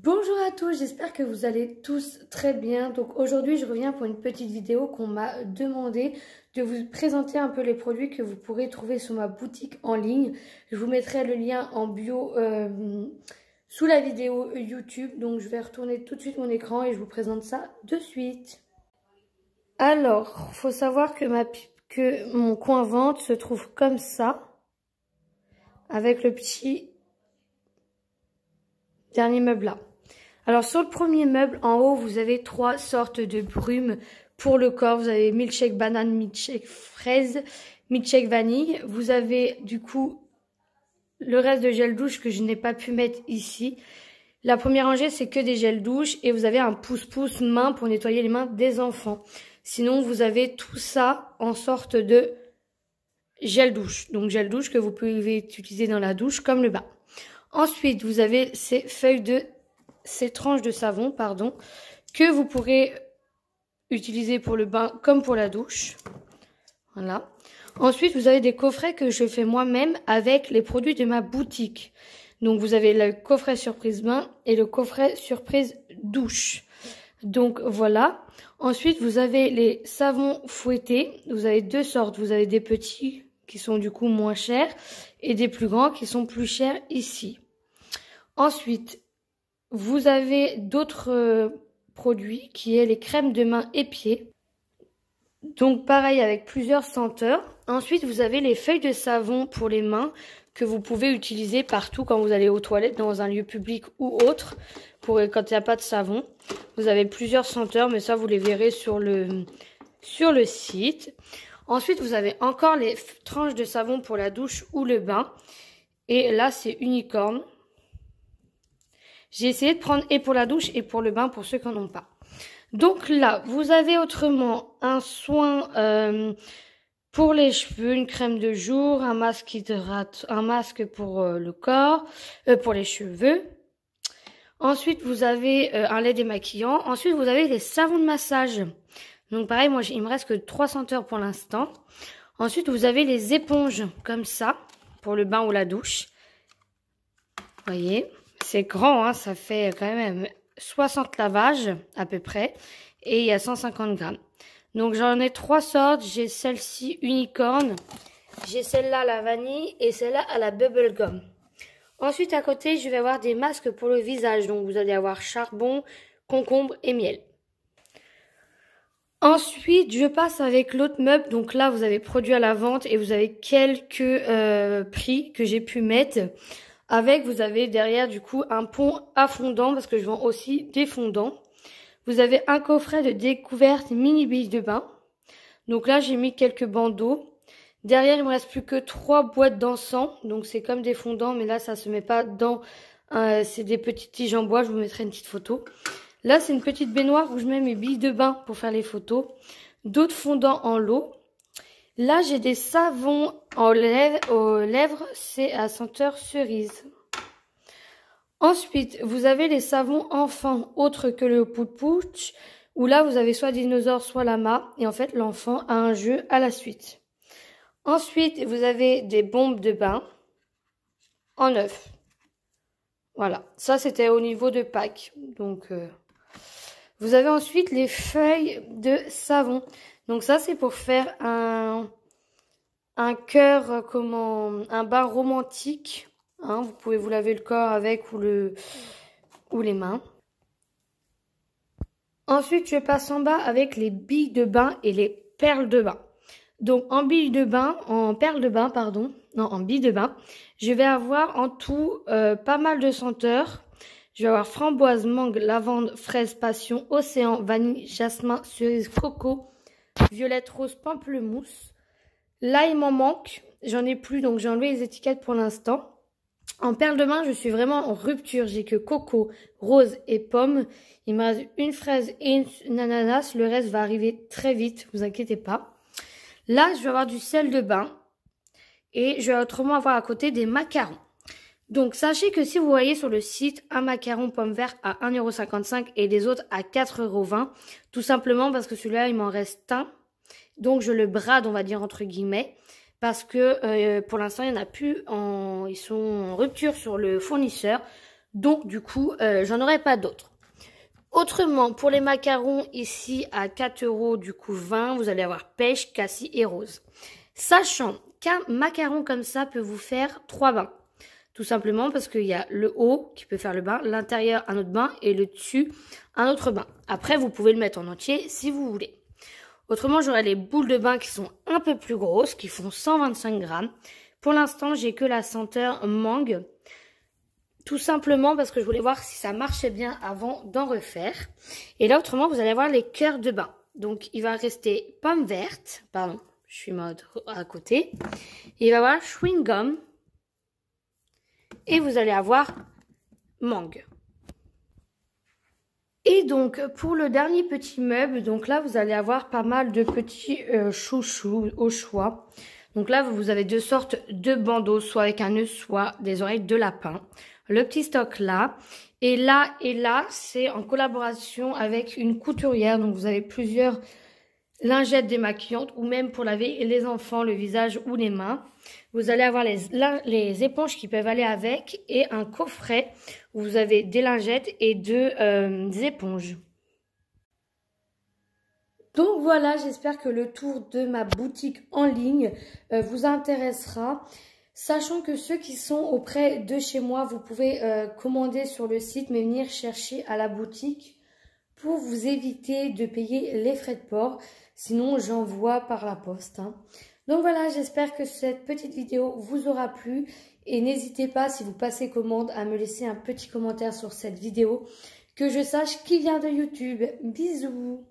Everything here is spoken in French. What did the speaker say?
Bonjour à tous, j'espère que vous allez tous très bien. Donc aujourd'hui je reviens pour une petite vidéo qu'on m'a demandé de vous présenter un peu les produits que vous pourrez trouver sur ma boutique en ligne. Je vous mettrai le lien en bio sous la vidéo YouTube. Donc je vais retourner tout de suite mon écran et je vous présente ça de suite. Alors, faut savoir que mon coin vente se trouve comme ça, avec le petit dernier meuble là. Alors sur le premier meuble en haut, vous avez 3 sortes de brumes pour le corps. Vous avez milkshake banane, milkshake fraise, milkshake vanille. Vous avez du coup le reste de gel douche que je n'ai pas pu mettre ici. La première rangée, c'est que des gels douche et vous avez un pouce-pouce main pour nettoyer les mains des enfants. Sinon, vous avez tout ça en sorte de gel douche. Donc gel douche que vous pouvez utiliser dans la douche comme le bain. Ensuite, vous avez ces tranches de savon, que vous pourrez utiliser pour le bain comme pour la douche. Voilà. Ensuite, vous avez des coffrets que je fais moi-même avec les produits de ma boutique. Donc, vous avez le coffret surprise bain et le coffret surprise douche. Donc, voilà. Ensuite, vous avez les savons fouettés. Vous avez 2 sortes. Vous avez des petits qui sont du coup moins chers et des plus grands qui sont plus chers ici. Ensuite, vous avez d'autres produits qui est les crèmes de main et pieds. Donc pareil avec plusieurs senteurs. Ensuite, vous avez les feuilles de savon pour les mains que vous pouvez utiliser partout quand vous allez aux toilettes, dans un lieu public ou autre, pour quand il n'y a pas de savon. Vous avez plusieurs senteurs, mais ça vous les verrez sur le site. Ensuite, vous avez encore les tranches de savon pour la douche ou le bain. Et là, c'est unicorne. J'ai essayé de prendre et pour la douche et pour le bain pour ceux qui n'en ont pas. Donc là, vous avez autrement un soin pour les cheveux, une crème de jour, un masque hydrate, un masque pour le corps, pour les cheveux. Ensuite, vous avez un lait démaquillant. Ensuite, vous avez les savons de massage. Donc pareil, moi, il me reste que 3 senteurs pour l'instant. Ensuite, vous avez les éponges comme ça pour le bain ou la douche. Vous voyez ? C'est grand, hein, ça fait quand même 60 lavages à peu près et il y a 150 grammes. Donc j'en ai 3 sortes, j'ai celle-ci unicorne, j'ai celle-là à la vanille et celle-là à la bubblegum. Ensuite à côté je vais avoir des masques pour le visage, donc vous allez avoir charbon, concombre et miel. Ensuite je passe avec l'autre meuble, donc là vous avez produit à la vente et vous avez quelques prix que j'ai pu mettre. Avec, vous avez derrière du coup un pont à fondant parce que je vends aussi des fondants. Vous avez un coffret de découverte mini billes de bain. Donc là, j'ai mis quelques bandeaux. Derrière, il me reste plus que 3 boîtes d'encens. Donc c'est comme des fondants, mais là, ça se met pas dans... c'est des petites tiges en bois. Je vous mettrai une petêtre photo. Là, c'est une petite baignoire où je mets mes billes de bain pour faire les photos. D'autres fondants en lot. Là, j'ai des savons aux lèvres, c'est à senteur cerise. Ensuite, vous avez les savons enfants, autres que le pout-pouch, où là, vous avez soit dinosaure, soit lama, et en fait, l'enfant a un jeu à la suite. Ensuite, vous avez des bombes de bain en œuf. Voilà, ça, c'était au niveau de Pâques. Donc, vous avez ensuite les feuilles de savon. Donc ça, c'est pour faire un bain romantique. Hein, vous pouvez vous laver le corps avec ou les mains. Ensuite, je passe en bas avec les billes de bain et les perles de bain. Donc en billes de bain, en billes de bain, je vais avoir en tout pas mal de senteurs. Je vais avoir framboise, mangue, lavande, fraise, passion, océan, vanille, jasmin, cerise, coco, violette, rose, pamplemousse. Là, il m'en manque. J'en ai plus, donc j'ai enlevé les étiquettes pour l'instant. En perles de bain, je suis vraiment en rupture. J'ai que coco, rose et pomme. Il me reste une fraise et une ananas. Le reste va arriver très vite, vous inquiétez pas. Là, je vais avoir du sel de bain. Et je vais autrement avoir à côté des macarons. Donc, sachez que si vous voyez sur le site un macaron pomme verte à 1,55 € et les autres à 4,20 €, tout simplement parce que celui-là, il m'en reste un. Donc, je le brade, on va dire, entre guillemets. Parce que pour l'instant, il n'y en a plus. Ils sont en rupture sur le fournisseur. Donc du coup, j'en aurai pas d'autres. Autrement, pour les macarons ici à 4 € du coup 20, vous allez avoir pêche, cassis et rose. Sachant qu'un macaron comme ça peut vous faire 3 bains. Tout simplement parce qu'il y a le haut qui peut faire le bain, l'intérieur un autre bain et le dessus un autre bain. Après, vous pouvez le mettre en entier si vous voulez. Autrement, j'aurai les boules de bain qui sont un peu plus grosses, qui font 125 grammes. Pour l'instant, j'ai que la senteur mangue. Tout simplement parce que je voulais voir si ça marchait bien avant d'en refaire. Et là, autrement, vous allez avoir les cœurs de bain. Donc, il va rester pomme verte. Pardon, je suis mode à côté. Et il va y avoir chewing gum. Et vous allez avoir mangue. Et donc, pour le dernier petit meuble, donc là, vous allez avoir pas mal de petits chouchous au choix. Donc là, vous avez deux sortes de bandeaux, soit avec un nœud, soit des oreilles de lapin. Le petit stock là. Et là, c'est en collaboration avec une couturière. Donc, vous avez plusieurs lingettes démaquillantes ou même pour laver les enfants, le visage ou les mains. Vous allez avoir les éponges qui peuvent aller avec et un coffret où vous avez des lingettes et des éponges. Donc voilà, j'espère que le tour de ma boutique en ligne vous intéressera. Sachant que ceux qui sont auprès de chez moi, vous pouvez commander sur le site mais venir chercher à la boutique pour vous éviter de payer les frais de port. Sinon, j'envoie par la poste. Donc voilà, j'espère que cette petite vidéo vous aura plu. Et n'hésitez pas, si vous passez commande, à me laisser un petit commentaire sur cette vidéo. Que je sache qui vient de YouTube. Bisous!